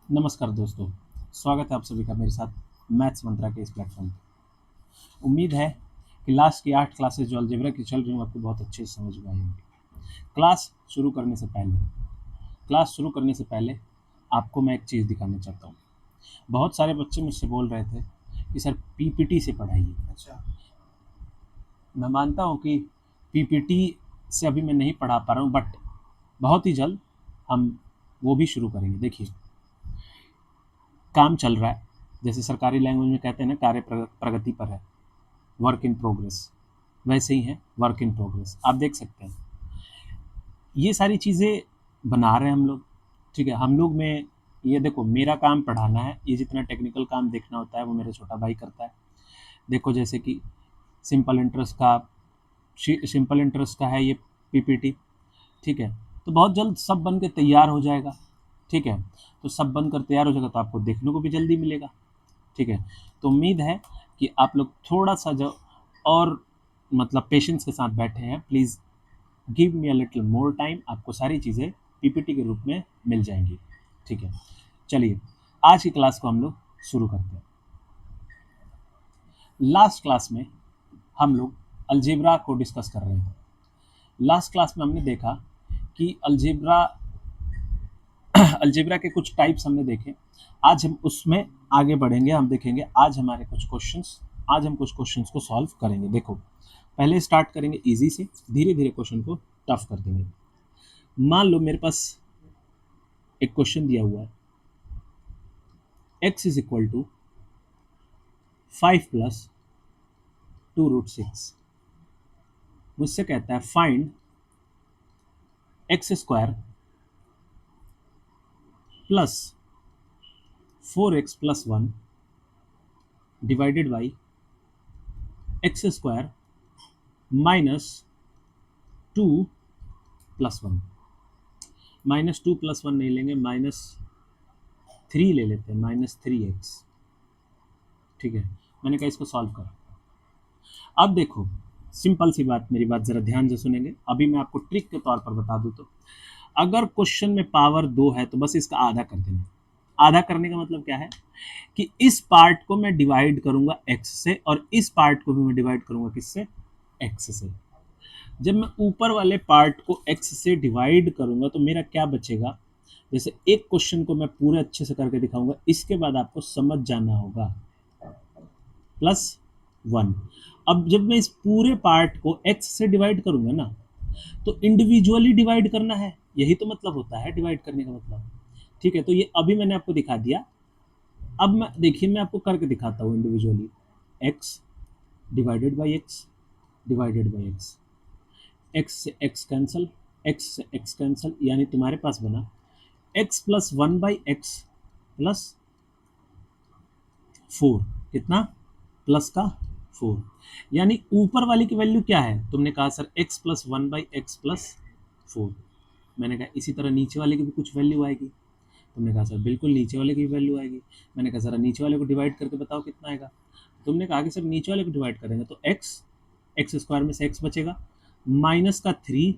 नमस्कार दोस्तों, स्वागत है आप सभी का मेरे साथ मैथ्स मंत्रा के इस प्लेटफॉर्म पे। उम्मीद है कि लास्ट की 8 क्लासेस जो अलजेब्रा की चल रही हूँ आपको बहुत अच्छे से समझ में आई होंगी। क्लास शुरू करने से पहले आपको मैं एक चीज़ दिखाना चाहता हूँ। बहुत सारे बच्चे मुझसे बोल रहे थे कि सर पीपीटी से पढ़ाइए। अच्छा, मैं मानता हूँ कि पीपीटी से अभी मैं नहीं पढ़ा पा रहा हूँ, बट बहुत ही जल्द हम वो भी शुरू करेंगे। देखिए, काम चल रहा है, जैसे सरकारी लैंग्वेज में कहते हैं ना, कार्य प्रगति पर है, वर्क इन प्रोग्रेस, वैसे ही है वर्क इन प्रोग्रेस। आप देख सकते हैं ये सारी चीज़ें बना रहे हैं हम लोग। ठीक है, हम लोग में ये देखो, मेरा काम पढ़ाना है, ये जितना टेक्निकल काम देखना होता है वो मेरा छोटा भाई करता है। देखो, जैसे कि सिंपल इंटरेस्ट का है ये पीपीटी। ठीक है, तो बहुत जल्द सब बन के तैयार हो जाएगा। ठीक है, तो सब बनकर तैयार हो जाएगा तो आपको देखने को भी जल्दी मिलेगा। ठीक है, तो उम्मीद है कि आप लोग थोड़ा सा जो और मतलब पेशेंस के साथ बैठे हैं। Please give me a little more time, आपको सारी चीज़ें पीपीटी के रूप में मिल जाएंगी। ठीक है, चलिए आज की क्लास को हम लोग शुरू करते हैं। लास्ट क्लास में हम लोग अलजेब्रा को डिस्कस कर रहे हैं। लास्ट क्लास में हमने देखा कि अलजेब्रा के कुछ टाइप्स हमने देखे। आज हम उसमें आगे बढ़ेंगे, हम देखेंगे आज हम कुछ क्वेश्चंस को सॉल्व करेंगे। देखो, पहले स्टार्ट करेंगे इजी से, धीरे धीरे क्वेश्चन को टफ कर देंगे। मान लो मेरे पास एक क्वेश्चन दिया हुआ है, x is equal to 5 plus 2√6। मुझसे कहता है find x square plus 4x plus 1 divided by x square minus 2 plus 1। -2 + 1 नहीं लेंगे, -3 ले लेते हैं, -3x। ठीक है, मैंने कहा इसको सॉल्व कर। अब देखो, सिंपल सी बात, मेरी बात ज़रा ध्यान से सुनेंगे। अभी मैं आपको ट्रिक के तौर पर बता दूं तो अगर क्वेश्चन में पावर 2 है तो बस इसका आधा कर देना। आधा करने का मतलब क्या है कि इस पार्ट को मैं डिवाइड करूंगा x से और इस पार्ट को भी मैं डिवाइड करूंगा किससे, x से। जब मैं ऊपर वाले पार्ट को x से डिवाइड करूंगा तो मेरा क्या बचेगा। जैसे एक क्वेश्चन को मैं पूरे अच्छे से करके दिखाऊंगा, इसके बाद आपको समझ जाना होगा। +1। अब जब मैं इस पूरे पार्ट को x से डिवाइड करूंगा ना, तो इंडिविजुअली डिवाइड करना है, यही तो मतलब होता है डिवाइड करने का मतलब। ठीक है, तो ये अभी मैंने आपको दिखा दिया। अब मैं देखिए, मैं आपको करके दिखाता हूँ individually. x divided by x divided by x, x से एक्स कैंसल, एक्स से एक्स कैंसल, यानी तुम्हारे पास बना x प्लस 1/x प्लस 4। कितना? प्लस का 4। यानी ऊपर वाली की वैल्यू क्या है, तुमने कहा sir x plus 1/x plus 4। मैंने कहा इसी तरह नीचे वाले की भी कुछ वैल्यू आएगी। तुमने कहा सर बिल्कुल नीचे वाले की भी वैल्यू आएगी। मैंने कहा सर नीचे वाले को डिवाइड करके बताओ कितना आएगा। तुमने कहा कि सर नीचे वाले को डिवाइड करेंगे तो एक्स स्क्वायर में से x बचेगा, माइनस का 3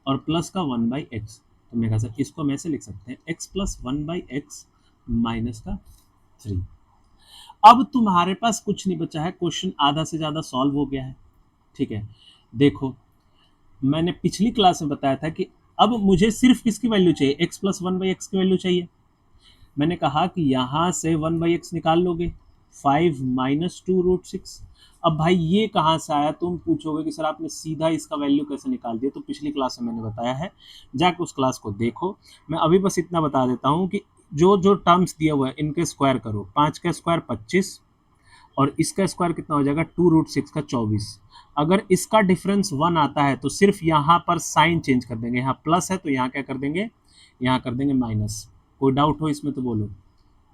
और प्लस का 1/x। तुमने कहा सर इसको हम ऐसे लिख सकते हैं x प्लस 1/x माइनस का 3। अब तुम्हारे पास कुछ नहीं बचा है, क्वेश्चन आधा से ज़्यादा सॉल्व हो गया है। ठीक है, देखो मैंने पिछली क्लास में बताया था कि अब मुझे सिर्फ किसकी वैल्यू चाहिए, x प्लस 1/x की वैल्यू चाहिए। मैंने कहा कि यहाँ से 1/x निकाल लोगे, 5 माइनस 2√6। अब भाई ये कहाँ से आया, तुम पूछोगे कि सर आपने सीधा इसका वैल्यू कैसे निकाल दिया। तो पिछली क्लास में मैंने बताया है, जाके उस क्लास को देखो। मैं अभी बस इतना बता देता हूँ कि जो जो टर्म्स दिया हुआ है इनके स्क्वायर करो। 5 का स्क्वायर 25 और इसका स्क्वायर कितना हो जाएगा, 2√6 का 24। अगर इसका डिफरेंस 1 आता है तो सिर्फ यहाँ पर साइन चेंज कर देंगे, यहाँ प्लस है तो यहाँ क्या कर देंगे, यहाँ कर देंगे माइनस। कोई डाउट हो इसमें तो बोलो।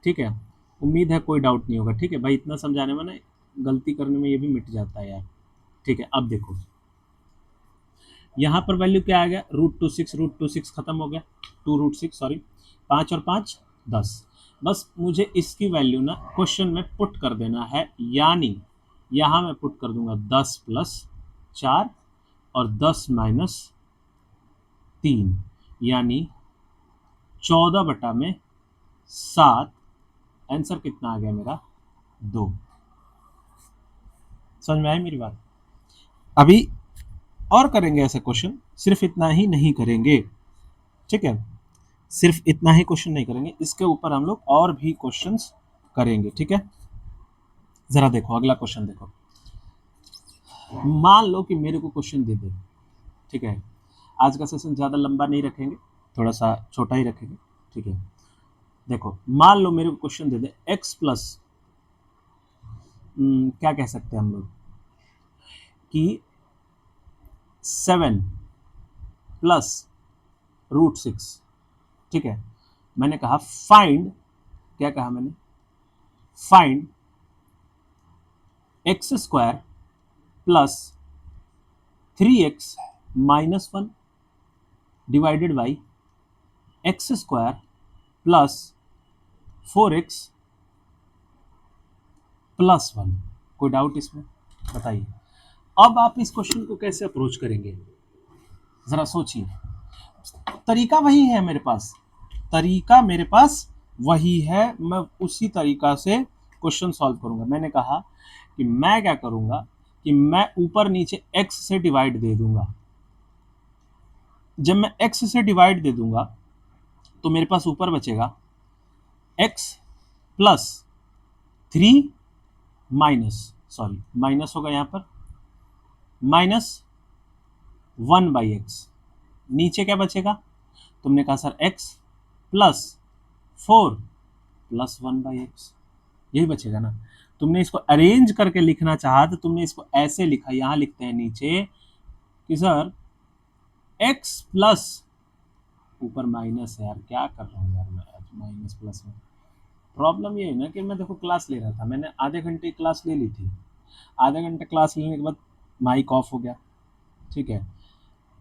ठीक है, उम्मीद है कोई डाउट नहीं होगा। ठीक है भाई, इतना समझाने में ना गलती करने में ये भी मिट जाता है यार। ठीक है, अब देखो यहाँ पर वैल्यू क्या आ गया, √2 खत्म हो गया, 2√6 सॉरी, 5 और 5 10। बस मुझे इसकी वैल्यू ना क्वेश्चन में पुट कर देना है, यानी यहाँ मैं पुट कर दूंगा 10 प्लस 4 और 10 माइनस 3, यानी 14 बटा में 7, आंसर कितना आ गया मेरा 2। समझ में आई मेरी बात? अभी और करेंगे ऐसे क्वेश्चन, सिर्फ इतना ही नहीं करेंगे, ठीक है? सिर्फ इतना ही क्वेश्चन नहीं करेंगे, इसके ऊपर हम लोग और भी क्वेश्चंस करेंगे, ठीक है? जरा देखो अगला क्वेश्चन देखो। मान लो कि मेरे को क्वेश्चन दे दे, ठीक है? आज का सेशन ज़्यादा लंबा नहीं रखेंगे, थोड़ा सा छोटा ही रखेंगे, ठीक है? देखो मान लो मेरे को क्वेश्चन दे दे x प्लस क्या कह सकते हैं हम लोग कि 7 प्लस √6, ठीक है? मैंने कहा फाइंड, क्या कहा मैंने? Find x² plus 3x minus 1 divided by x² plus 4x plus 1। कोई डाउट इसमें? बताइए। अब आप इस क्वेश्चन को कैसे अप्रोच करेंगे, जरा सोचिए। तरीका वही है मेरे पास, तरीका मेरे पास वही है, मैं उसी तरीका से क्वेश्चन सॉल्व करूंगा। मैंने कहा कि मैं क्या करूंगा कि मैं ऊपर नीचे x से डिवाइड दे दूंगा। जब मैं x से डिवाइड दे दूंगा तो मेरे पास ऊपर बचेगा x प्लस 3 माइनस होगा यहाँ पर -1/x। नीचे क्या बचेगा? तुमने कहा sir x plus 4 plus 1/x, यही बचेगा ना। तुमने इसको अरेंज करके लिखना चाहा तो तुमने इसको ऐसे लिखा, यहां लिखते हैं नीचे कि सर x प्लस, ऊपर माइनस है यार, क्या कर रहा हूँ यार मैं आज माइनस प्लस में। प्रॉब्लम ये है ना कि मैं देखो क्लास ले रहा था, मैंने आधे घंटे की क्लास ले ली थी, आधे घंटे क्लास लेने के बाद माइक ऑफ हो गया, ठीक है?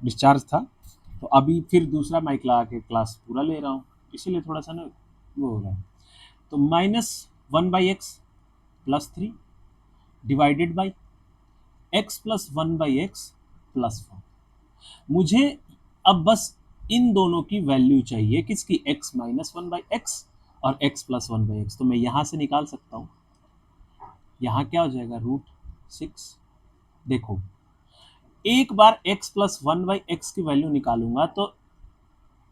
डिस्चार्ज था, तो अभी फिर दूसरा माइक लगा के क्लास पूरा ले रहा हूँ, इसीलिए थोड़ा सा ना वो हो रहा है। तो -1/x plus 3 divided by x plus 1/x plus 4। मुझे अब बस इन दोनों की वैल्यू चाहिए, किसकी? x माइनस 1/x और x प्लस 1/x। तो मैं यहां से निकाल सकता हूं, यहां क्या हो जाएगा √6। देखो एक बार x प्लस 1/x की वैल्यू निकालूंगा तो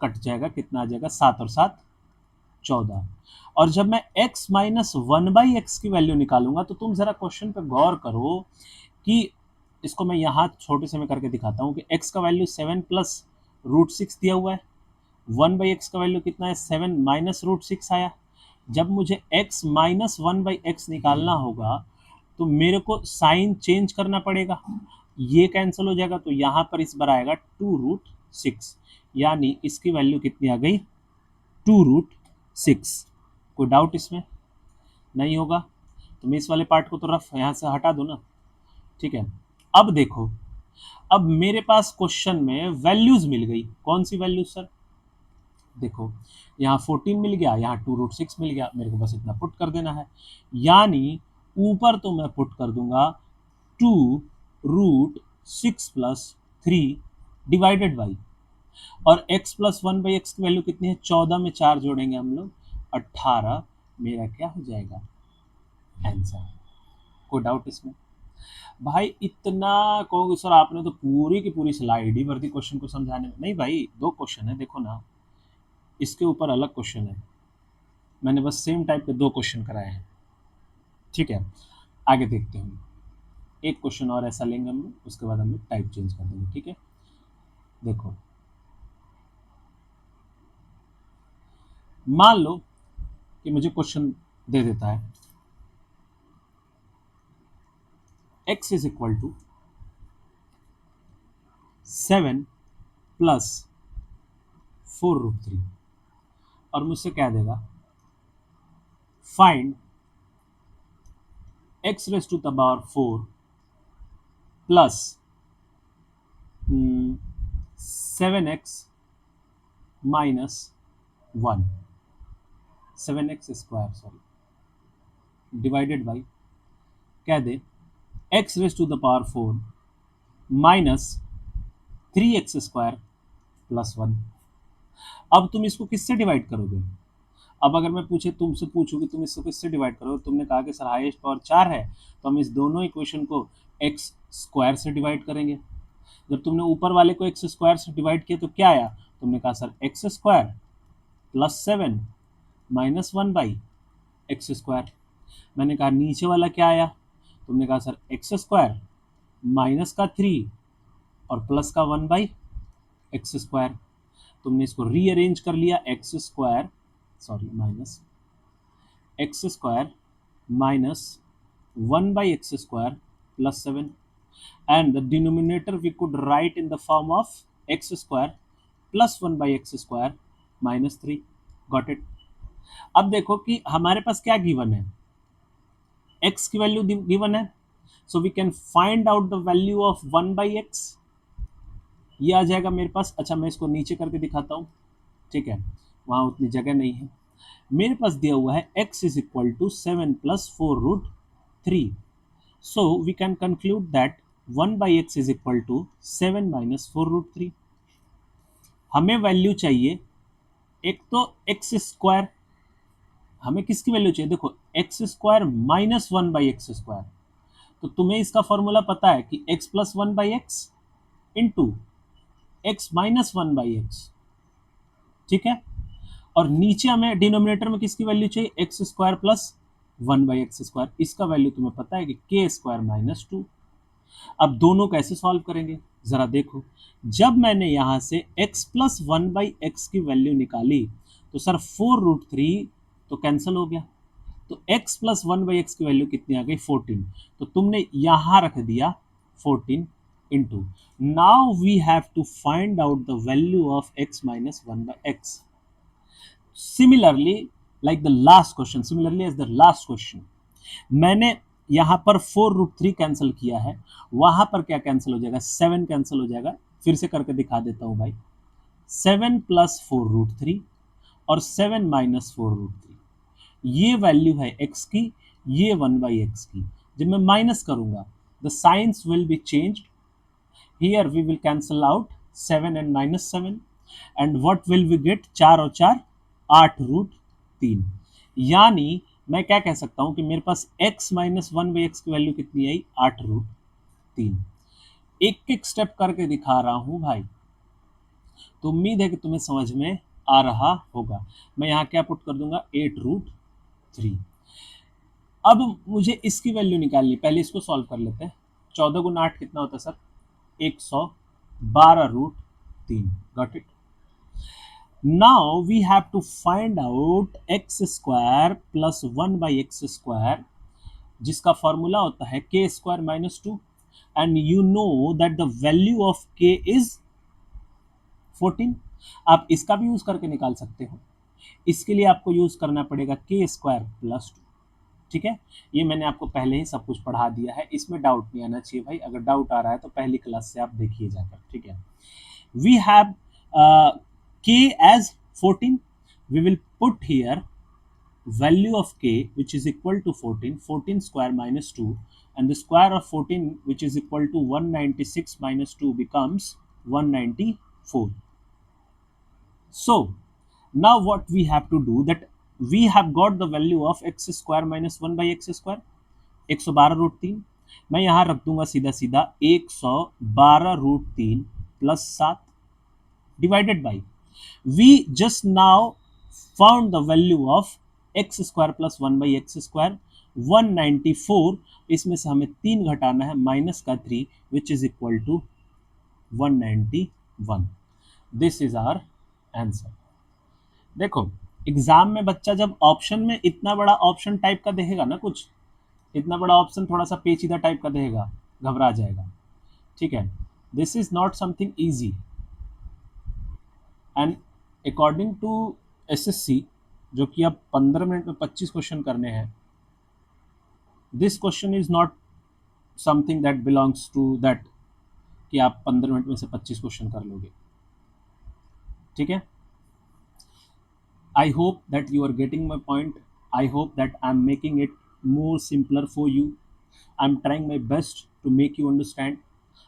कट जाएगा, कितना आ जाएगा? 7 और 7 14। और जब मैं x माइनस 1/x की वैल्यू निकालूंगा तो तुम जरा क्वेश्चन पे गौर करो कि इसको मैं यहाँ छोटे से में करके दिखाता हूँ कि x का वैल्यू 7 प्लस √6 दिया हुआ है, 1/x का वैल्यू कितना है? 7 माइनस √6 आया। जब मुझे x माइनस 1/x निकालना होगा तो मेरे को साइन चेंज करना पड़ेगा, ये कैंसिल हो जाएगा, तो यहाँ पर इस बार आएगा 2√6, यानी इसकी वैल्यू कितनी आ गई? 2√6। कोई डाउट इसमें? नहीं होगा तो मैं इस वाले पार्ट को तो रफ यहाँ से हटा दूँ ना, ठीक है? अब देखो, अब मेरे पास क्वेश्चन में वैल्यूज मिल गई। कौन सी वैल्यूज सर? देखो यहाँ 14 मिल गया, यहाँ 2√6 मिल गया, मेरे को बस इतना पुट कर देना है, यानी ऊपर तो मैं पुट कर दूंगा 2√6 प्लस 3 डिवाइडेड बाई, और x प्लस 1/x की वैल्यू कितनी है? 14 में 4 जोड़ेंगे हम लोग 18। मेरा क्या हो जाएगा? आंसर। कोई डाउट इसमें? भाई इतना कहोगे सर आपने तो पूरी की पूरी स्लाइड ही भर दी क्वेश्चन को समझाने में। नहीं भाई, 2 क्वेश्चन है, देखो ना, इसके ऊपर अलग क्वेश्चन है, मैंने बस सेम टाइप के 2 क्वेश्चन कराए हैं, ठीक है? आगे देखते हैं, एक क्वेश्चन और ऐसा लेंगे हम लोग, उसके बाद हम लोग टाइप चेंज कर देंगे, ठीक है? देखो मान लो कि मुझे क्वेश्चन दे देता है x is equal to 7 plus 4√3 और मुझसे क्या देगा? Find x raise to the power 4 plus 7x minus 1, 7x square sorry, divided by क्या दे? x raise to the power 4 minus 3x square plus 1। अब तुम इसको किससे डिवाइड करोगे? अब अगर मैं तुमसे पूछूं कि तुम इसको किससे डिवाइड करो, तुमने कहा कि सर हाईएस्ट पावर 4 है, तो हम इस दोनों इक्वेशन को एक्स स्क्वायर से डिवाइड करेंगे। जब तुमने ऊपर वाले को एक्स स्क्वायर से डिवाइड किया तो क्या आया, तुमने कहा sir x square plus 7 minus 1 by x square. मैंने कहा नीचे वाला क्या आया, तुमने कहा सर एक्स स्क्वायर माइनस का 3 और प्लस का 1 बाई एक्स स्क्वायर। तुमने इसको रीअरेंज कर लिया, x square minus x square minus 1 by x square plus 7, and the denominator we could write in the form of x square plus 1 by x square minus 3. Got it? अब देखो कि हमारे पास क्या given है, x की value given है, so we can find out the value of 1 by x। ये आ जाएगा मेरे पास। अच्छा मैं इसको नीचे करके दिखाता हूँ, ठीक है, वहाँ उतनी जगह नहीं है। मेरे पास दिया हुआ है x is equal to 7 plus 4 root 3। So we can conclude that 1 by x is equal to 7 minus 4 root 3। हमें वैल्यू चाहिए, एक तो एक्स स्क्वायर, हमें किसकी वैल्यू चाहिए, देखो x square minus 1 by x square. तो तुम्हें इसका फॉर्मूला पता है कि x plus 1 by x into x minus 1 by x, ठीक है। और नीचे हमें डिनोमिनेटर में किसकी वैल्यू चाहिए, x square plus 1 by x square. इसका वैल्यू तुम्हें पता है कि के स्क्वायर माइनस 2। अब दोनों कैसे सॉल्व करेंगे जरा देखो, जब मैंने यहां से x प्लस 1 बाई एक्स की वैल्यू निकाली तो सर 4 रूट 3 तो कैंसिल हो गया, तो x प्लस 1 बाई एक्स की वैल्यू कितनी आ गई 14। तो तुमने यहां रख दिया 14 into, now we have to find out the value of x minus 1 by x. Similarly like the last question, similarly as the last question, मैंने यहां पर 4 रूट 3 कैंसिल किया है, वहां पर क्या कैंसिल हो जाएगा, 7 कैंसिल हो जाएगा। फिर से करके दिखा देता हूं भाई, 7 प्लस 4 रूट 3 और 7 माइनस 4 रूट 3, ये वैल्यू है x की, ये 1 बाई एक्स की। जब मैं माइनस करूंगा the signs will be changed, here we will cancel out 7 and minus 7, and what will we get, 4 और 4 8 रूट 3। यानी मैं क्या कह सकता हूं कि मेरे पास x माइनस 1 बाई एक्स की वैल्यू कितनी आई, 8 रूट 3। एक एक स्टेप करके दिखा रहा हूं भाई, तो उम्मीद है कि तुम्हें समझ में आ रहा होगा। मैं यहां क्या पुट कर दूंगा, 8 रूट 3। अब मुझे इसकी वैल्यू निकालनी, पहले इसको सॉल्व कर लेते हैं। 14 गुना 8 कितना होता है sir, 112 root 3। Got it? Now we have to find out x square plus 1 by x square, जिसका फॉर्मूला होता है k square minus 2, and you know that the value of k is 14। आप इसका भी यूज करके निकाल सकते हो, इसके लिए आपको यूज करना पड़ेगा k स्क्वायर प्लस 2, ठीक है। ये मैंने आपको पहले ही सब कुछ पढ़ा दिया है, इसमें डाउट नहीं आना चाहिए भाई। अगर डाउट आ रहा है तो पहली क्लास से आप देखिए जाकर, ठीक है। We have k as 14, we will put here value of k which is equal to 14, 14 square minus 2, and the square of 14 which is equal to 196 minus 2 becomes 194. So now what we have to do, that we have got the value of x square minus 1 by x square, 112 root 3। मैं यहां रख दूंगा सीधा सीधा 112 root 3 plus 7 divided by, we just now found the value of x square plus 1 by x square 194। इसमें से हमें 3 घटाना है, माइनस का 3 which is equal to 191। This is our answer. देखो एग्जाम में बच्चा जब ऑप्शन में इतना बड़ा ऑप्शन टाइप का देखेगा ना, कुछ इतना बड़ा ऑप्शन थोड़ा सा पेचीदा टाइप का देखेगा, घबरा जाएगा, ठीक है। This is not something easy, and according to SSC, जो कि अब 15 मिनट में 25 क्वेश्चन करने हैं, this question is not something that belongs to that कि आप 15 मिनट में से 25 क्वेश्चन कर लोगे, ठीक है। I hope that you are getting my point, I hope that I am making it more simpler for you. I'm trying my best to make you understand.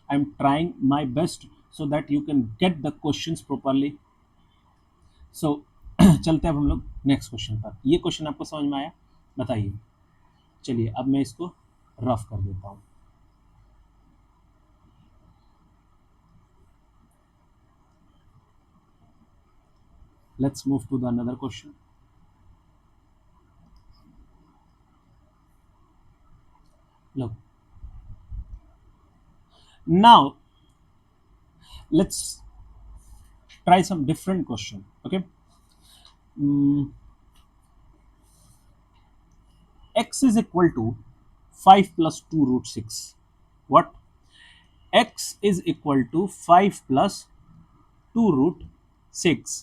I'm trying my best so that you can get the questions properly. So चलते हैं अब हम लोग next question पर। ये question आपको समझ में आया? बताइए। चलिए अब मैं इसको रफ कर देता हूँ। Let's move to the another question. Look, now let's try some different question. Okay, x is equal to 5 plus 2 root 6. What? X is equal to 5 plus 2 root 6,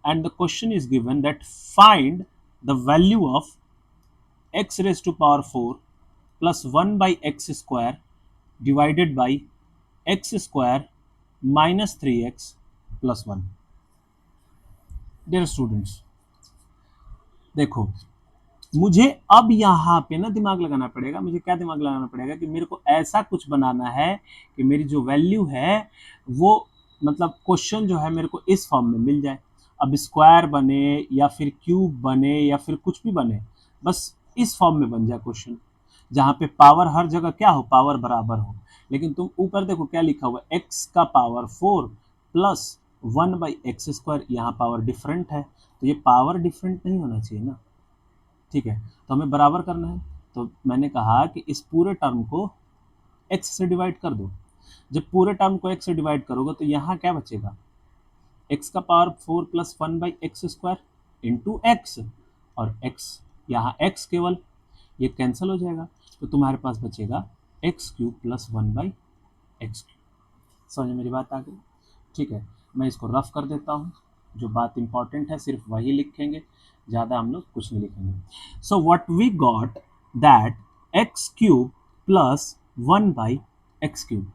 and the question is given that find the value of x raised to power 4 plus 1 by x square divided by x square minus 3x plus 1. Dear students, देखो, मुझे अब यहाँ पे ना दिमाग लगाना पड़ेगा। मुझे क्या दिमाग लगाना पड़ेगा कि मेरे को ऐसा कुछ बनाना है कि मेरी जो वैल्यू है वो मतलब क्वेश्चन जो है मेरे को इस फॉर्म में मिल जाए। अब स्क्वायर बने या फिर क्यूब बने या फिर कुछ भी बने, बस इस फॉर्म में बन जाए क्वेश्चन, जहाँ पे पावर हर जगह क्या हो, पावर बराबर हो। लेकिन तुम ऊपर देखो क्या लिखा हुआ है, एक्स का power 4 plus 1 by x square. यहाँ पावर डिफरेंट है तो ये पावर डिफरेंट नहीं होना चाहिए ना। ठीक है, तो हमें बराबर करना है, तो मैंने कहा कि इस पूरे टर्म को x से डिवाइड कर दो। जब पूरे टर्म को x से डिवाइड करोगे तो यहाँ क्या बचेगा, x का power 4 plus 1 by x square into x, और x यहाँ x केवल ये कैंसिल हो जाएगा, तो तुम्हारे पास बचेगा x cube plus 1 by x cube. समझ मेरी बात आ गई? ठीक है, मैं इसको रफ कर देता हूँ। जो बात इंपॉर्टेंट है सिर्फ वही लिखेंगे, ज़्यादा हम लोग कुछ नहीं लिखेंगे। So what we got that x cube plus 1 by x cube.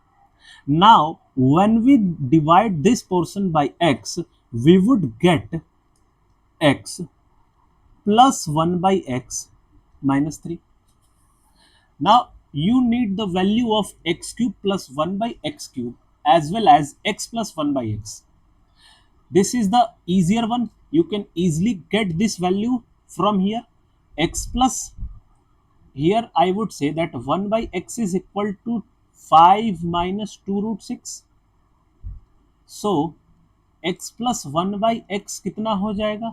Now when we divide this portion by x, we would get x plus 1 by x minus 3. Now you need the value of x cube plus 1 by x cube as well as x plus 1 by x. This is the easier one. You can easily get this value from here. X plus, here I would say that 1 by x is equal to 5 minus 2 root 6. So x plus 1 by x कितना हो जाएगा,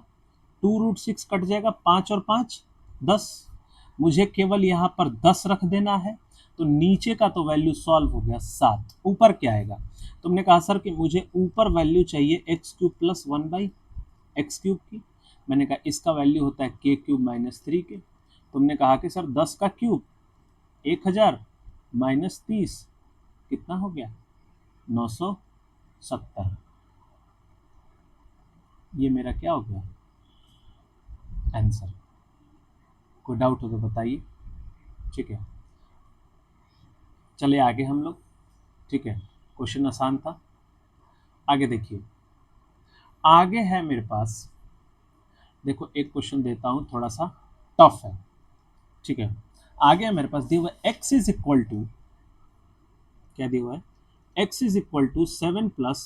2 root 6 cut जाएगा, 5 और 5 10। मुझे केवल यहाँ पर 10 रख देना है, तो नीचे का तो वैल्यू सॉल्व हो गया 7। ऊपर क्या आएगा? तुमने कहा सर कि मुझे ऊपर वैल्यू चाहिए x cube plus 1 by x cube की। मैंने कहा इसका वैल्यू होता है के क्यूब माइनस 3 के। तुमने कहा कि सर 10 का क्यूब 1000 माइनस 30 कितना हो गया, 970। ये मेरा क्या हो गया आंसर। कोई डाउट हो तो बताइए। ठीक है, चलिए आगे हम लोग। ठीक है, क्वेश्चन आसान था। आगे देखिए, आगे है मेरे पास, देखो एक क्वेश्चन देता हूं थोड़ा सा टफ है। ठीक है, आगे है मेरे पास दिया हुआ x इज इक्वल टू, क्या दिया हुआ है, x is equal to 7 plus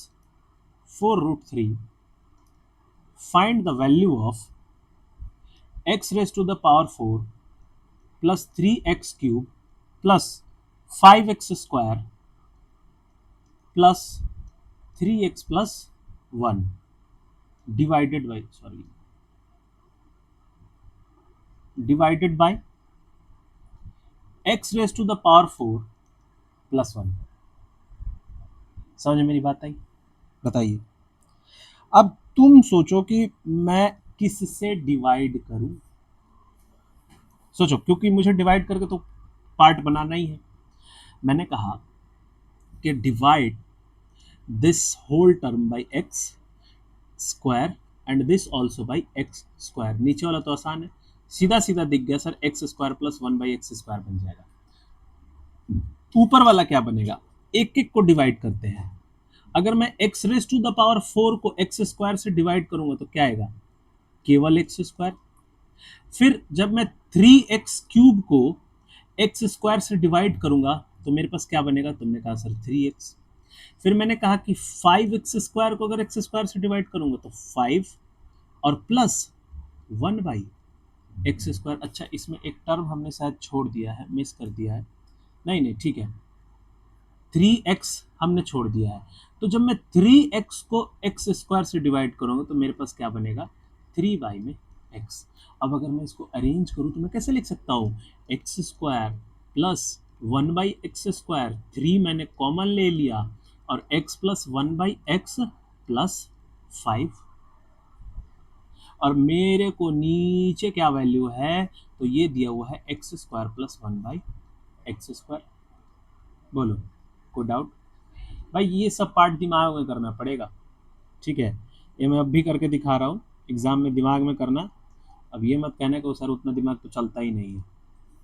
4 root 3। Find the value of x raise to the power 4 plus 3x cube plus 5x square plus 3x plus 1 divided by, sorry, divided by x raise to the power 4 plus 1। समझ में मेरी बात आई? बताइए। अब तुम सोचो कि मैं किससे डिवाइड करूं। सोचो, क्योंकि मुझे डिवाइड करके तो पार्ट बनाना ही है। मैंने कहा कि divide this whole term by x square and this also by x square. नीचे वाला तो आसान है, सीधा सीधा दिख गया sir, x square plus 1 by x square बन जाएगा। ऊपर वाला क्या बनेगा, एक एक को डिवाइड करते हैं। अगर मैं x raise to the power 4 को एक्स स्क्वायर से डिवाइड करूंगा तो क्या आएगा, केवल एक्स स्क्वायर। फिर जब मैं 3x क्यूब को एक्स स्क्वायर से डिवाइड करूंगा तो मेरे पास क्या बनेगा, तुमने कहा सर 3x। फिर मैंने कहा कि 5x स्क्वायर को अगर एक्स स्क्वायर से डिवाइड करूंगा तो 5 और प्लस 1/x²। अच्छा, इसमें एक टर्म हमने शायद छोड़ दिया है, मिस कर दिया है। नहीं ठीक है, 3x हमने छोड़ दिया है। तो जब मैं 3x को x² से डिवाइड करूंगा तो मेरे पास क्या बनेगा, 3y में x। अब अगर मैं इसको अरेंज करूं तो मैं कैसे लिख सकता हूं, x² प्लस 1/x², 3 मैंने कॉमन ले लिया, और x प्लस 1/x प्लस 5, और मेरे को नीचे क्या वैल्यू है, तो ये दिया हुआ है x² प्लस 1/x²। बोलो, कोई डाउट? भाई ये सब पार्ट दिमाग में करना पड़ेगा, ठीक है। ये मैं अब भी करके दिखा रहा हूँ, एग्जाम में दिमाग में करना। अब ये मत कहना कि सर उतना दिमाग तो चलता ही नहीं है,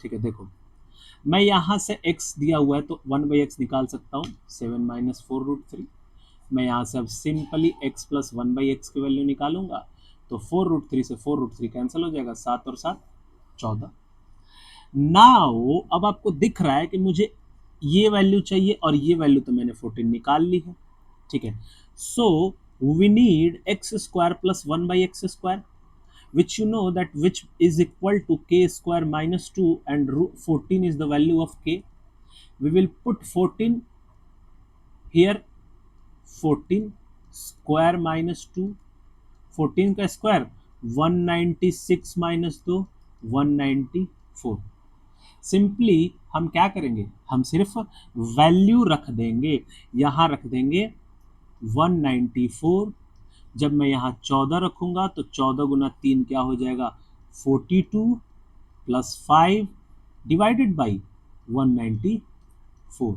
ठीक है। देखो, मैं यहाँ से x दिया हुआ है तो 1/x निकाल सकता हूँ, 7 - 4√3। मैं यहाँ से अब सिंपली x प्लस 1/x की वैल्यू निकालूंगा, तो 4√3 से 4√3 कैंसिल हो जाएगा, 7 और 7 14। नाउ अब आपको दिख रहा है कि मुझे ये वैल्यू चाहिए, और ये वैल्यू तो मैंने 14 निकाल ली है, ठीक है। So we need x² plus 1/x², which you know that which is equal to k² minus 2, and 14 is the value of k. We will put 14 here, 14 square minus 2, 14 का स्क्वायर 196 माइनस 2, 194। सिंपली हम क्या करेंगे, हम सिर्फ value रख देंगे, यहाँ रख देंगे 194। जब मैं यहाँ 14 रखूंगा तो 14 गुना 3 क्या हो जाएगा, 42 प्लस 5 डिवाइडेड बाई 194।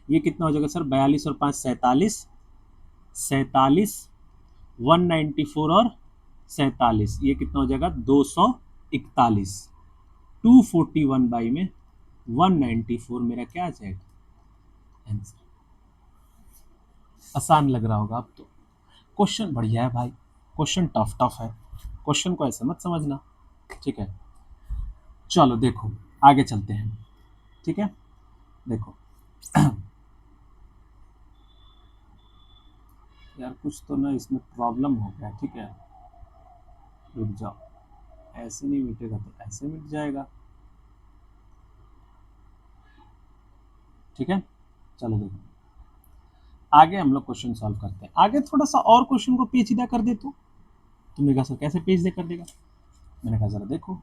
ये कितना हो जाएगा सर, 42 और 5 47, 47 194 और 47, ये कितना हो जाएगा 241। 241 बाई में 194 मेरा क्या आ जाएगा, आंसर। आसान लग रहा होगा अब तो। क्वेश्चन बढ़िया है भाई, क्वेश्चन टफ है, क्वेश्चन को ऐसे मत समझना, ठीक है। चलो देखो आगे चलते हैं, ठीक है। देखो यार कुछ तो ना इसमें प्रॉब्लम हो गया, ठीक है, रुक जाओ। ऐसे नहीं मिटेगा तो ऐसे मिट जाएगा, ठीक है। चलो देखो आगे हम लोग क्वेश्चन सॉल्व करते हैं। आगे थोड़ा सा और क्वेश्चन को पेचीदा कर दे तो तुमने कहा सर कैसे पेचीदा कर देगा, मैंने कहा जरा देखो,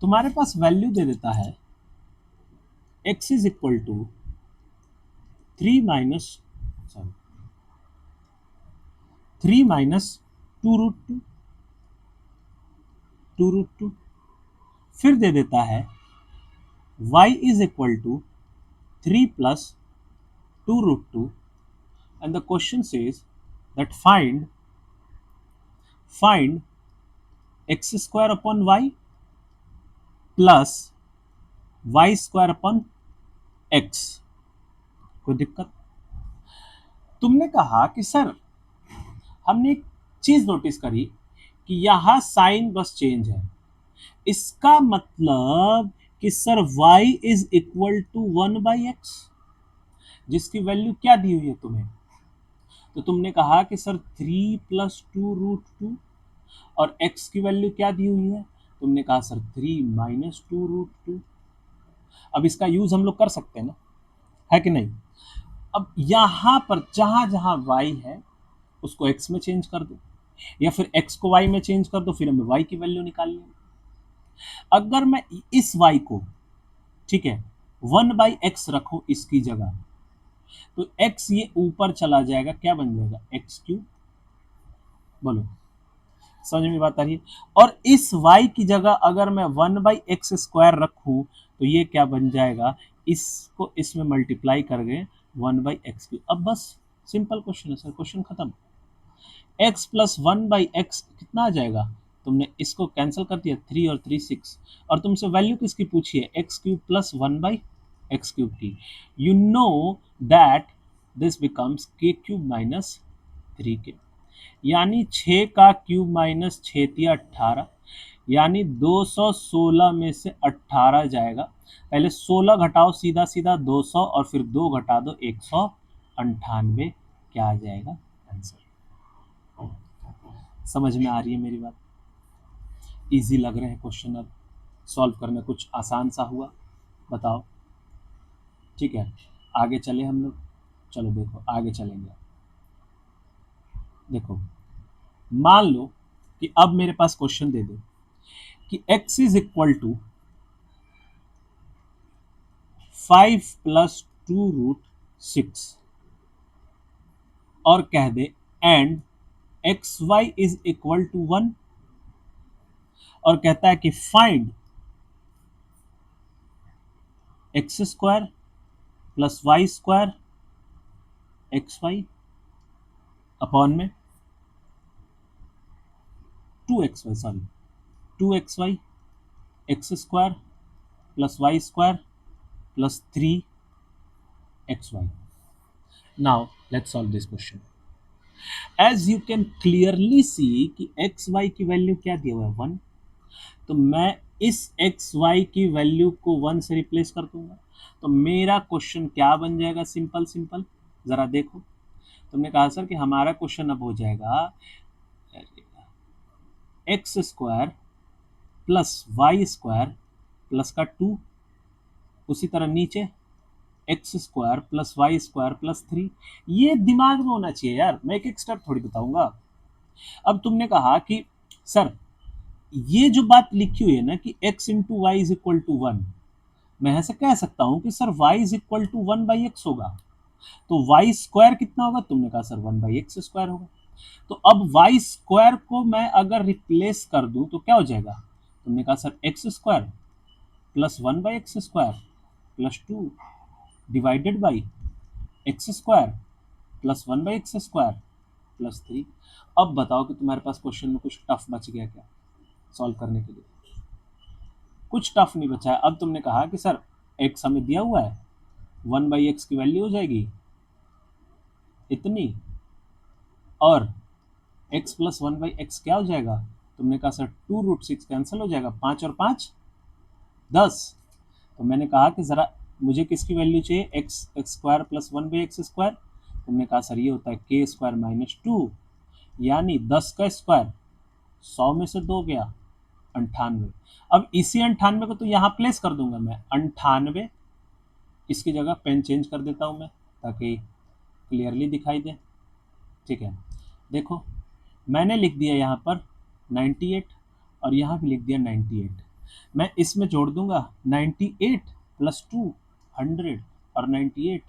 तुम्हारे पास वैल्यू दे देता है x is equal to 3 minus 2√2, 2√2। फिर दे देता है y is equal to 3 plus 2√2, and the question says that find x² upon y plus y² upon x। कोई दिक्कत? तुमने कहा कि सर हमने एक चीज नोटिस करी कि यहां साइन बस चेंज है, इसका मतलब कि sir y is equal to 1/x, जिसकी वैल्यू क्या दी हुई है तुम्हें, तो तुमने कहा कि सर 3 प्लस 2√2, और x की वैल्यू क्या दी हुई है, तुमने कहा सर 3 माइनस 2√2। अब इसका यूज हम लोग कर सकते हैं ना, है कि नहीं। अब यहां पर जहां जहां y है उसको x में चेंज कर दो, या फिर x को y में चेंज कर दो, फिर हमें y की वैल्यू निकालनी है। अगर मैं इस y को, ठीक है, 1/x रखूं इसकी जगह, तो x ये ऊपर चला जाएगा, क्या बन जाएगा, x³। बोलो समझ में बात आ रही है। और इस y की जगह अगर मैं 1/x² रखूं तो ये क्या बन जाएगा, इसको इसमें मल्टीप्लाई कर गए 1/x³। अब बस सिंपल क्वेश्चन है सर, क्वेश्चन खत्म। x प्लस 1/x कितना आ जाएगा, तुमने इसको कैंसिल कर दिया, 3 और 3 6, और तुमसे वैल्यू किसकी पूछी है, x³ प्लस 1/x³ की। You know that this becomes k³ minus 3k, यानी 6 का क्यूब माइनस 6 तिया 18, यानी 216 में से 18 जाएगा। पहले 16 घटाओ सीधा सीधा 200, और फिर 2 घटा दो 198, क्या आ जाएगा आंसर। समझ में आ रही है मेरी बात? इजी लग रहे हैं क्वेश्चन? अब सॉल्व करना कुछ आसान सा हुआ? बताओ। ठीक है, आगे चले हम लोग। चलो देखो आगे चलेंगे। देखो मान लो कि अब मेरे पास क्वेश्चन दे दो कि x is equal to 5 plus 2√6 और कह दे and xy is equal to 1 और कहता है कि find x square plus y square x y upon में 2xy, sorry 2xy x square plus y square plus 3xy. Now let's solve this question. As you can clearly see कि xy की value क्या दिया हुआ है 1, तो मैं इस xy की वैल्यू को 1 से रिप्लेस कर दूंगा। तो मेरा क्वेश्चन क्या बन जाएगा? सिंपल सिंपल जरा देखो। तुमने कहा सर कि हमारा क्वेश्चन अब हो जाएगा x square plus y square plus का 2, उसी तरह नीचे x square plus y square plus 3। ये दिमाग में होना चाहिए यार, मैं एक एक स्टेप थोड़ी बताऊंगा। अब तुमने कहा कि सर ये जो बात लिखी हुई है ना कि x into y is equal to 1, मैं ऐसे कह सकता हूं कि sir y is equal to 1/x होगा। तो वाई स्क्वायर कितना होगा? तुमने कहा सर 1/x स्क्वायर होगा। तो अब वाई स्क्वायर को मैं अगर रिप्लेस कर दूं तो क्या हो जाएगा? तुमने कहा sir x square plus 1/x square plus 2 divided by x square plus 1/x square plus 3। अब बताओ कि तुम्हारे पास क्वेश्चन में कुछ टफ बच गया क्या सॉल्व करने के लिए? कुछ टफ नहीं बचा है। अब तुमने कहा कि सर एक्स हमें दिया हुआ है, 1/x की वैल्यू हो जाएगी इतनी, और x प्लस 1/x क्या हो जाएगा? तुमने कहा सर 2√6 कैंसिल हो जाएगा, 5 और 5 10। तो मैंने कहा कि ज़रा मुझे किसकी वैल्यू चाहिए? X square plus 1/x square. तुमने कहा सर ये होता है के स्क्वायर माइनस 2, यानी 10 का स्क्वायर 100 में से 2 गया 98। अब इसी 98 को तो यहाँ प्लेस कर दूंगा मैं 98, इसकी जगह पेन चेंज कर देता हूँ मैं ताकि क्लियरली दिखाई दे। ठीक है, देखो मैंने लिख दिया यहाँ पर 98 और यहाँ भी लिख दिया 98। मैं इसमें जोड़ दूंगा 98 प्लस 2 100 और 98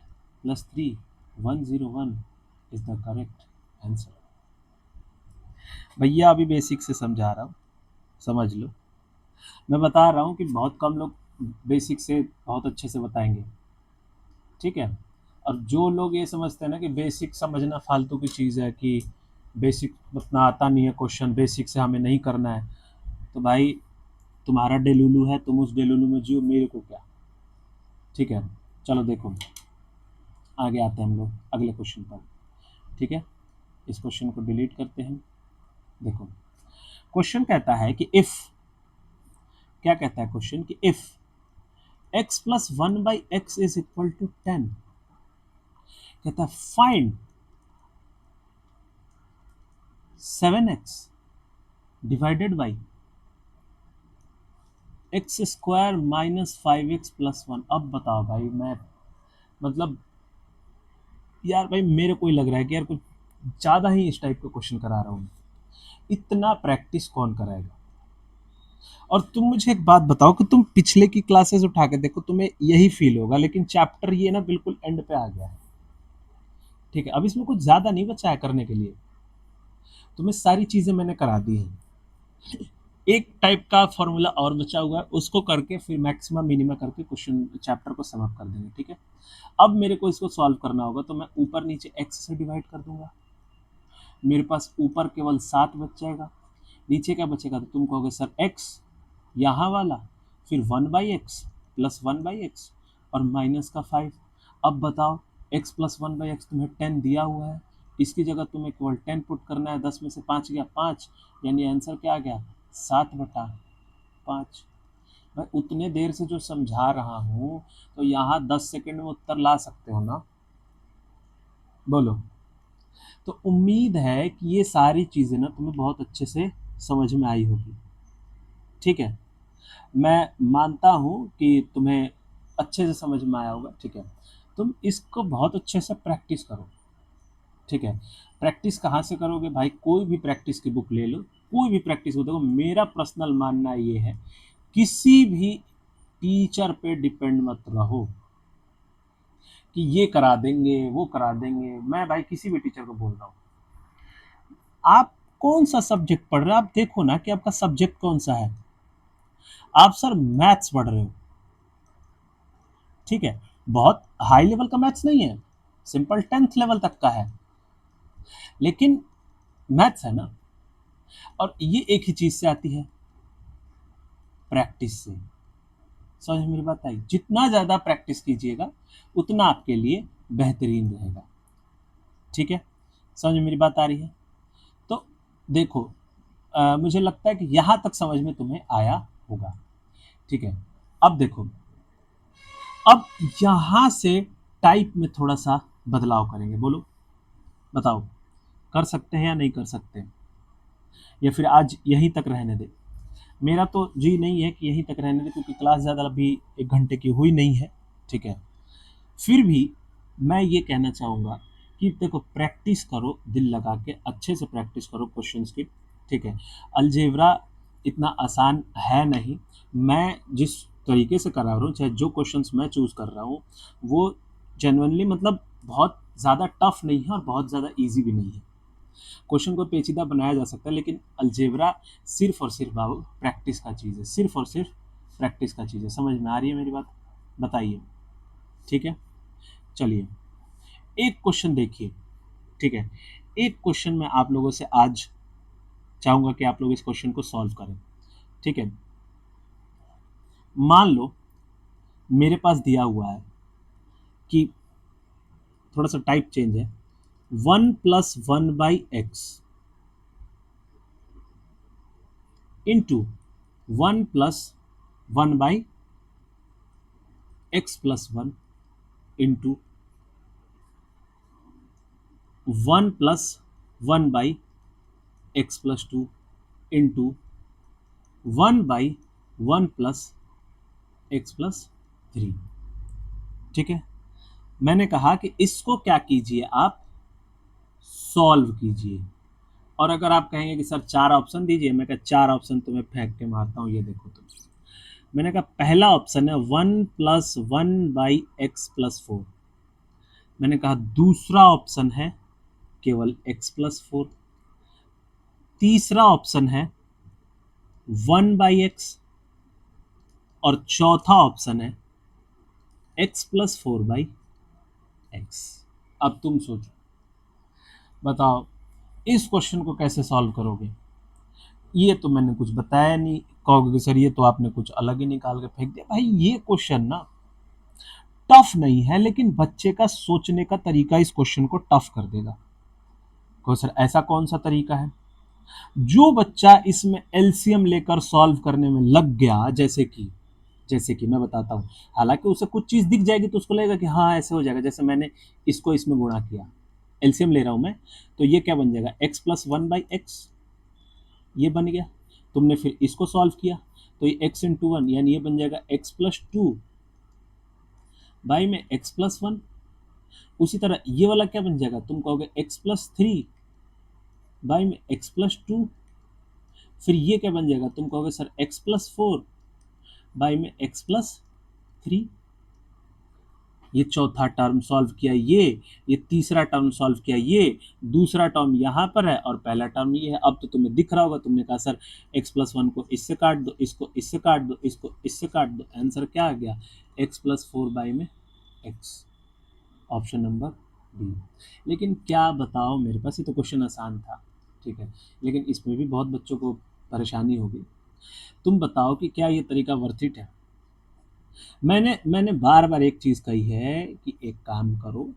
plus 3 101 is the correct answer. भैया अभी बेसिक से समझा रहा हूँ, समझ लो। मैं बता रहा हूँ कि बहुत कम लोग बेसिक से बहुत अच्छे से बताएंगे। ठीक है, और जो लोग ये समझते हैं ना कि बेसिक समझना फालतू की चीज़ है, कि बेसिक उतना आता नहीं है क्वेश्चन, बेसिक से हमें नहीं करना है, तो भाई तुम्हारा डेलुलू है, तुम उस डेलुलू में जियो, मेरे को क्या। ठीक है, चलो देखो आगे आते हैं हम लोग अगले क्वेश्चन पर। ठीक है, इस क्वेश्चन को डिलीट करते हैं। देखो क्वेश्चन कहता है कि इफ, क्या कहता है क्वेश्चन कि if x plus 1/x is equal to 10, कहता है find 7x divided by x square minus 5x plus 1। अब बताओ भाई, मैं मतलब यार भाई मेरे को ही लग रहा है कि यार कुछ ज़्यादा ही इस टाइप का क्वेश्चन करा रहा हूँ। इतना प्रैक्टिस कौन कराएगा? और तुम मुझे एक बात बताओ कि तुम पिछले की क्लासेस उठा के देखो, तुम्हें यही फील होगा, लेकिन चैप्टर ये ना बिल्कुल एंड पे आ गया है। ठीक है, अब इसमें कुछ ज़्यादा नहीं बचा है करने के लिए, तुम्हें सारी चीज़ें मैंने करा दी हैं। एक टाइप का फॉर्मूला और बचा हुआ है, उसको करके फिर मैक्सिमम मिनिमम करके क्वेश्चन चैप्टर को समाप्त कर देंगे। ठीक है, अब मेरे को इसको सॉल्व करना होगा, तो मैं ऊपर नीचे x से डिवाइड कर दूंगा, मेरे पास ऊपर केवल 7 बच जाएगा, नीचे क्या बचेगा? तो तुम कहोगे सर x यहाँ वाला, फिर 1/x प्लस 1/x और माइनस का 5। अब बताओ x प्लस 1/x तुम्हें 10 दिया हुआ है, इसकी जगह तुम्हें केवल 10 पुट करना है, 10 में से 5 गया 5, यानी आंसर क्या आ गया? 7/5। मैं उतने देर से जो समझा रहा हूँ, तो यहाँ 10 सेकंड में उत्तर ला सकते हो ना? बोलो। तो उम्मीद है कि ये सारी चीज़ें ना तुम्हें बहुत अच्छे से समझ में आई होगी। ठीक है, मैं मानता हूँ कि तुम्हें अच्छे से समझ में आया होगा। ठीक है, तुम इसको बहुत अच्छे से प्रैक्टिस करो। ठीक है, प्रैक्टिस कहाँ से करोगे भाई? कोई भी प्रैक्टिस की बुक ले लो, कोई भी प्रैक्टिस बुक। देखो, मेरा पर्सनल मानना ये है, किसी भी टीचर पे डिपेंड मत रहो कि ये करा देंगे वो करा देंगे। मैं भाई किसी भी टीचर को बोल रहा हूँ, आप कौन सा सब्जेक्ट पढ़ रहे हो? आप देखो ना कि आपका सब्जेक्ट कौन सा है। आप सर मैथ्स पढ़ रहे हो, ठीक है, बहुत हाई लेवल का मैथ्स नहीं है, सिंपल 10th लेवल तक का है, लेकिन मैथ्स है ना। और ये एक ही चीज से आती है, प्रैक्टिस से। समझ मेरी बात आई? जितना ज्यादा प्रैक्टिस कीजिएगा उतना आपके लिए बेहतरीन रहेगा। ठीक है, समझ मेरी बात आ रही है? तो देखो, मुझे लगता है कि यहां तक समझ में तुम्हें आया होगा। ठीक है, अब देखो, अब यहां से टाइप में थोड़ा सा बदलाव करेंगे। बोलो, बताओ, कर सकते हैं या नहीं कर सकते, या फिर आज यहीं तक रहने दे? मेरा तो जी नहीं है कि यहीं तक रहने दे, क्योंकि क्लास ज़्यादा अभी 1 घंटे की हुई नहीं है। ठीक है, फिर भी मैं ये कहना चाहूँगा कि देखो, प्रैक्टिस करो, दिल लगा के अच्छे से प्रैक्टिस करो क्वेश्चंस की। ठीक है, अलजेब्रा इतना आसान है नहीं। मैं जिस तरीके से करा रहा हूँ, चाहे जो क्वेश्चंस मैं चूज़ कर रहा हूँ, वो जेनुअनली मतलब बहुत ज़्यादा टफ नहीं है और बहुत ज़्यादा ईजी भी नहीं है। क्वेश्चन को पेचीदा बनाया जा सकता है, लेकिन अलजेब्रा सिर्फ और सिर्फ बाबू प्रैक्टिस का चीज़ है, सिर्फ और सिर्फ प्रैक्टिस का चीज़ है। समझ में आ रही है मेरी बात? बताइए। ठीक है, चलिए एक क्वेश्चन देखिए। ठीक है, एक क्वेश्चन मैं आप लोगों से आज चाहूंगा कि आप लोग इस क्वेश्चन को सॉल्व करें। ठीक है, मान लो मेरे पास दिया हुआ है कि थोड़ा सा टाइप चेंज है, 1+1/x into 1+1/x+1 into 1+1/x+2 into 1/1+x+3। ठीक है, मैंने कहा कि इसको क्या कीजिए, आप सॉल्व कीजिए। और अगर आप कहेंगे कि सर 4 ऑप्शन दीजिए, मैं कहा 4 ऑप्शन तुम्हें फेंक के मारता हूँ, ये देखो तुम। मैंने कहा पहला ऑप्शन है 1+1/x+4। मैंने कहा दूसरा ऑप्शन है केवल x+4। तीसरा ऑप्शन है 1/x। और चौथा ऑप्शन है x+4/x। अब तुम सोचो, बताओ इस क्वेश्चन को कैसे सॉल्व करोगे? ये तो मैंने कुछ बताया नहीं, कहोगे कि सर ये तो आपने कुछ अलग ही निकाल के फेंक दिया। भाई ये क्वेश्चन ना टफ नहीं है, लेकिन बच्चे का सोचने का तरीका इस क्वेश्चन को टफ कर देगा। तो सर ऐसा कौन सा तरीका है? जो बच्चा इसमें एलसीएम लेकर सॉल्व करने में लग गया, जैसे कि मैं बताता हूँ, हालांकि उसे कुछ चीज दिख जाएगी तो उसको लगेगा कि हाँ ऐसे हो जाएगा। जैसे मैंने इसको इसमें गुणा किया, एलसीएम ले रहा हूं मैं, तो ये क्या बन जाएगा, x+1/x, ये बन गया। तुमने फिर इसको सॉल्व किया तो ये x×1 यानी ये बन जाएगा x+2 में x+1। उसी तरह ये वाला क्या बन जाएगा, तुम कहोगे x+3 में x+2। फिर ये क्या बन जाएगा, तुम कहोगे सर x+4 में x+3। ये चौथा टर्म सॉल्व किया, ये तीसरा टर्म सॉल्व किया, ये दूसरा टर्म यहाँ पर है और पहला टर्म ये है। अब तो तुम्हें दिख रहा होगा, तुमने कहा सर x+1 को इससे काट दो, इसको इससे काट दो, इसको इससे काट दो, आंसर क्या आ गया, x+4 में x, ऑप्शन नंबर बी। लेकिन क्या बताओ, मेरे पास ये तो क्वेश्चन आसान था, ठीक है, लेकिन इसमें भी बहुत बच्चों को परेशानी होगी। तुम बताओ कि क्या ये तरीका वर्थ इट है? मैंने बार बार एक चीज कही है कि एक काम करो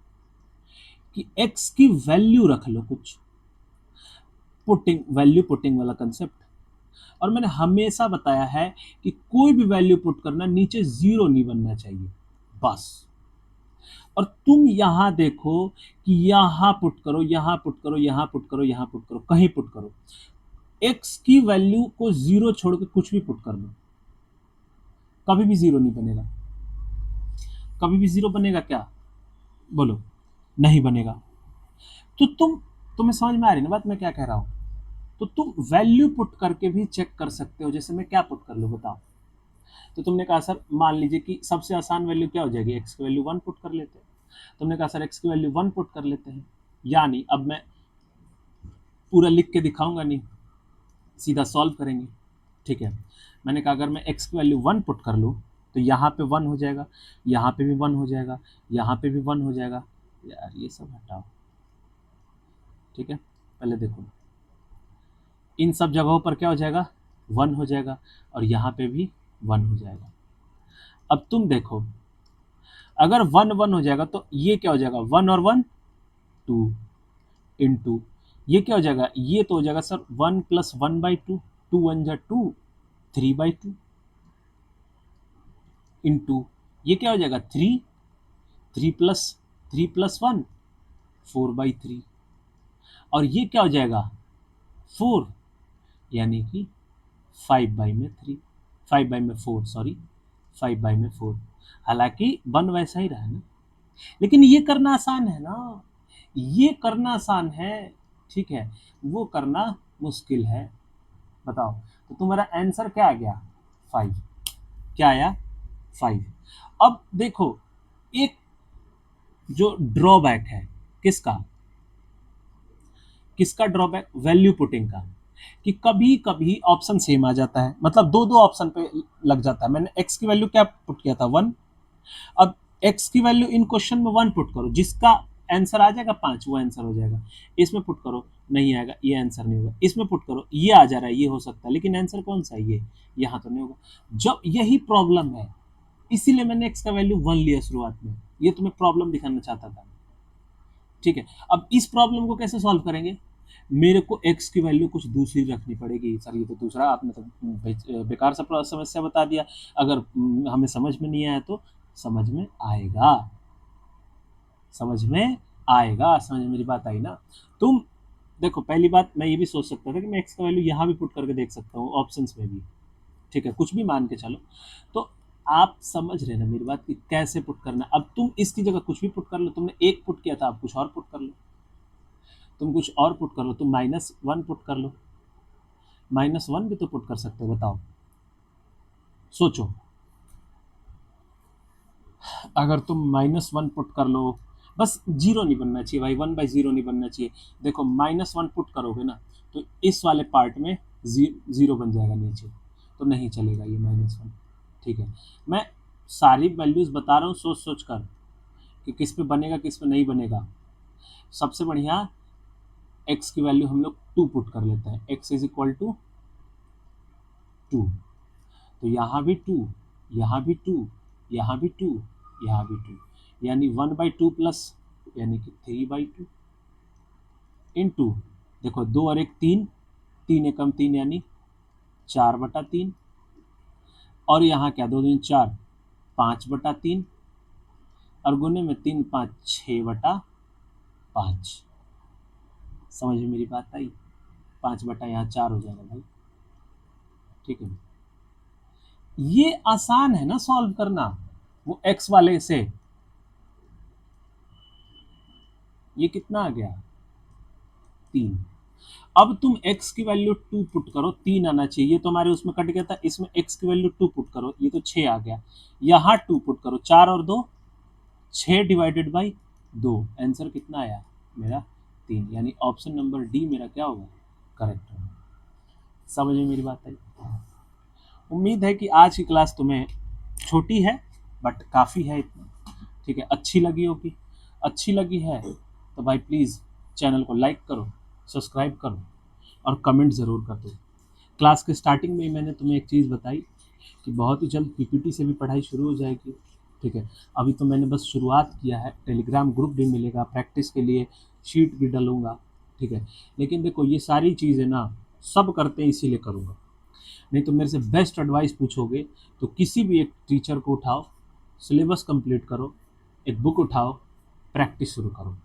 कि x की वैल्यू रख लो, कुछ पुटिंग वाला कंसेप्ट। और मैंने हमेशा बताया है कि कोई भी वैल्यू पुट करना, नीचे 0 नहीं बनना चाहिए, बस। और तुम यहाँ देखो कि यहाँ पुट करो, यहाँ पुट करो, यहाँ पुट करो, यहाँ पुट करो, कहीं पुट करो, x की वैल्यू को 0 छोड़ के कुछ भी पुट कर लो, कभी भी 0 नहीं बनेगा। कभी भी 0 बनेगा क्या? बोलो, नहीं बनेगा। तो तुम्हें समझ में आ रही ना बात मैं क्या कह रहा हूं? तो तुम वैल्यू पुट करके भी चेक कर सकते हो। जैसे मैं क्या पुट कर लूं बताओ? तो तुमने कहा सर मान लीजिए कि सबसे आसान वैल्यू क्या हो जाएगी, x की वैल्यू 1 पुट कर लेते हैं। तुमने कहा सर x की वैल्यू 1 पुट कर लेते हैं, यानी अब मैं पूरा लिख के दिखाऊंगा नहीं, सीधा सॉल्व करेंगे। ठीक है, मैंने कहा अगर मैं x की वैल्यू 1 पुट कर लूँ तो यहाँ पे 1 हो जाएगा, यहाँ पे भी 1 हो जाएगा, यहाँ पे भी 1 हो जाएगा। यार ये सब हटाओ, ठीक है, पहले देखो इन सब जगहों पर क्या हो जाएगा, 1 हो जाएगा, और यहाँ पे भी 1 हो जाएगा। अब तुम देखो अगर 1 1 हो जाएगा तो ये क्या हो जाएगा, 1 और 1 2 इंटू ये क्या हो जाएगा, ये तो हो जाएगा सर 1 प्लस 1/2, 2 1 जा 2, 3/2 इंटू ये क्या हो जाएगा 3, 3 प्लस 1 4/3, और ये क्या हो जाएगा 4, यानी कि 5/3, 5/4 सॉरी, 5/4। हालांकि 1 वैसा ही रहा है ना, लेकिन ये करना आसान है ना, ये करना आसान है, ठीक है, वो करना मुश्किल है। बताओ तो तुम्हारा आंसर क्या आ गया, 5। क्या आया, 5। अब देखो एक जो ड्रॉबैक है, किसका किसका ड्रॉबैक, वैल्यू पुटिंग का, कि कभी कभी ऑप्शन सेम आ जाता है, मतलब दो दो ऑप्शन पे लग जाता है। मैंने x की वैल्यू क्या पुट किया था 1, अब x की वैल्यू इन क्वेश्चन में 1 पुट करो, जिसका आंसर आ जाएगा 5 वो आंसर हो जाएगा, इसमें पुट करो नहीं आएगा, ये आंसर नहीं होगा, इसमें पुट करो ये आ जा रहा है, ये हो सकता है, लेकिन आंसर कौन सा है, ये यहाँ तो नहीं होगा। जब यही प्रॉब्लम है, इसीलिए मैंने x का वैल्यू 1 लिया शुरुआत में, ये तुम्हें प्रॉब्लम दिखाना चाहता था। ठीक है, अब इस प्रॉब्लम को कैसे सॉल्व करेंगे, मेरे को x की वैल्यू कुछ दूसरी रखनी पड़ेगी। सर ये तो दूसरा आपने तो बेकार सा समस्या बता दिया, अगर हमें समझ में नहीं आया तो समझ में आएगा, समझ में आएगा, समझ में मेरी बात आई ना। तुम देखो पहली बात मैं ये भी सोच सकता था कि मैं x का वैल्यू यहाँ भी पुट करके देख सकता हूँ ऑप्शंस में भी, ठीक है, कुछ भी मान के चलो। तो आप समझ रहे ना मेरी बात कि कैसे पुट करना। अब तुम इसकी जगह कुछ भी पुट कर लो, तुमने 1 पुट किया था, आप कुछ और पुट कर लो, तुम कुछ और पुट कर लो, तुम -1 पुट कर लो, -1 भी तो पुट कर सकते हो। बताओ सोचो, अगर तुम -1 पुट कर लो, बस 0 नहीं बनना चाहिए भाई, 1/0 नहीं बनना चाहिए। देखो -1 पुट करोगे ना तो इस वाले पार्ट में 0 बन जाएगा नीचे, तो नहीं चलेगा ये -1। ठीक है, मैं सारी वैल्यूज बता रहा हूँ सोच सोच कर कि किस पे बनेगा किस पे नहीं बनेगा। सबसे बढ़िया x की वैल्यू हम लोग 2 पुट कर लेते हैं, x इज इक्वल टू 2, तो यहाँ भी 2, यहाँ भी 2, यहाँ भी 2, यहाँ भी 2, यानी 1/2 प्लस यानी कि 3/2 इंटू, देखो 2 और 1 3, 3 एकम 3 यानी 4/3, और यहाँ क्या 2 दूनी 4, 5/3, और गुने में 3 5 6/5। समझ में मेरी बात आई, 5 बटा यहाँ 4 हो जाएगा भाई। ठीक है, ये आसान है ना सॉल्व करना, वो x वाले से। ये कितना आ गया 3। अब तुम x की वैल्यू 2 पुट करो, 3 आना चाहिए, ये तो हमारे उसमें कट गया था, इसमें x की वैल्यू 2 पुट करो, ये तो 6 आ गया, यहाँ 2 पुट करो, 4 और 2 6 डिवाइडेड बाई 2, आंसर कितना आया मेरा 3, यानी ऑप्शन नंबर डी मेरा क्या होगा, करेक्ट होगा। समझ में मेरी बात आई। उम्मीद है कि आज की क्लास तुम्हें छोटी है बट काफ़ी है इतना, ठीक है, अच्छी लगी होगी। अच्छी लगी है तो भाई प्लीज़ चैनल को लाइक करो, सब्सक्राइब करो और कमेंट ज़रूर कर दो। क्लास के स्टार्टिंग में ही मैंने तुम्हें एक चीज़ बताई कि बहुत ही जल्द पीपीटी से भी पढ़ाई शुरू हो जाएगी, ठीक है। अभी तो मैंने बस शुरुआत किया है, टेलीग्राम ग्रुप भी मिलेगा, प्रैक्टिस के लिए शीट भी डालूंगा, ठीक है। लेकिन देखो ये सारी चीज़ें ना सब करते हैं इसीलिए करूँगा, नहीं तो मेरे से बेस्ट एडवाइस पूछोगे तो किसी भी एक टीचर को उठाओ, सिलेबस कंप्लीट करो, एक बुक उठाओ, प्रैक्टिस शुरू करो।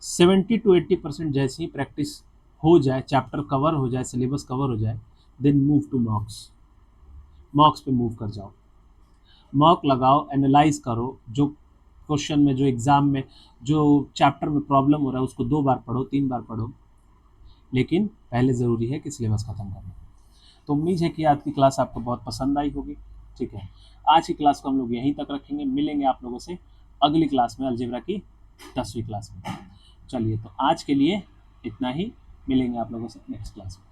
70 to 80% जैसे ही प्रैक्टिस हो जाए, चैप्टर कवर हो जाए, सिलेबस कवर हो जाए, then move to mocks. Mocks पे मूव कर जाओ, मॉक लगाओ, एनालाइज करो, जो क्वेश्चन में, जो एग्जाम में, जो चैप्टर में प्रॉब्लम हो रहा है उसको 2 बार पढ़ो, 3 बार पढ़ो, लेकिन पहले ज़रूरी है कि सिलेबस खत्म करना। तो उम्मीद है कि आज की क्लास आपको बहुत पसंद आई होगी। ठीक है, आज की क्लास को हम लोग यहीं तक रखेंगे, मिलेंगे आप लोगों से अगली क्लास में, अलजेब्रा की 10वीं क्लास में। चलिए, तो आज के लिए इतना ही, मिलेंगे आप लोगों से नेक्स्ट क्लास में।